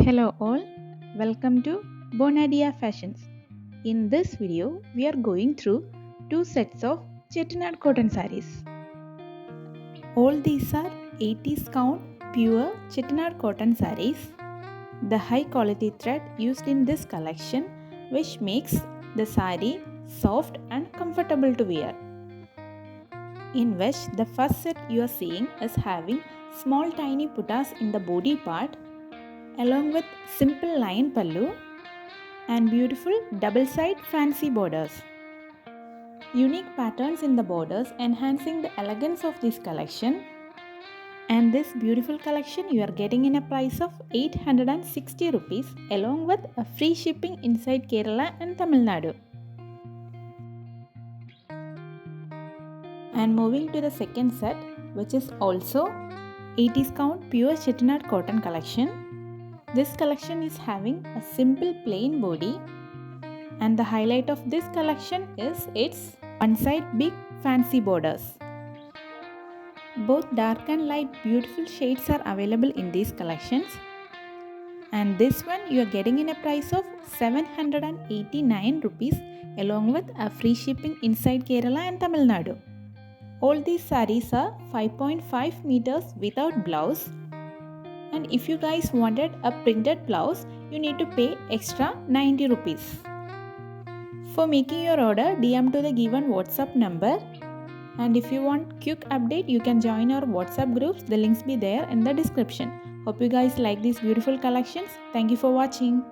Hello all, welcome to bonadeafashions. In this video, we are going through two sets of chettinad cotton sarees. All these are 80s count pure chettinad cotton sarees. The high quality thread used in this collection which makes the saree soft and comfortable to wear. In which the first set you are seeing is having small tiny puttas in the body part along with simple line pallu and beautiful double side fancy borders. Unique patterns in the borders enhancing the elegance of this collection. And this beautiful collection you are getting in a price of 860 rupees along with a free shipping inside Kerala and Tamil Nadu. And moving to the second set, which is also 80s count pure chettinad cotton collection. This collection is having a simple plain body, and the highlight of this collection is its one side big fancy borders. Both dark and light beautiful shades are available in these collections, and this one you are getting in a price of 789 rupees along with a free shipping inside Kerala and Tamil Nadu. All these sarees are 5.5 meters without blouse. And if you guys wanted a printed blouse, you need to pay extra 90 rupees. For making your order, DM to the given WhatsApp number. And if you want quick update, you can join our WhatsApp groups. The links be there in the description. Hope you guys like these beautiful collections. Thank you for watching.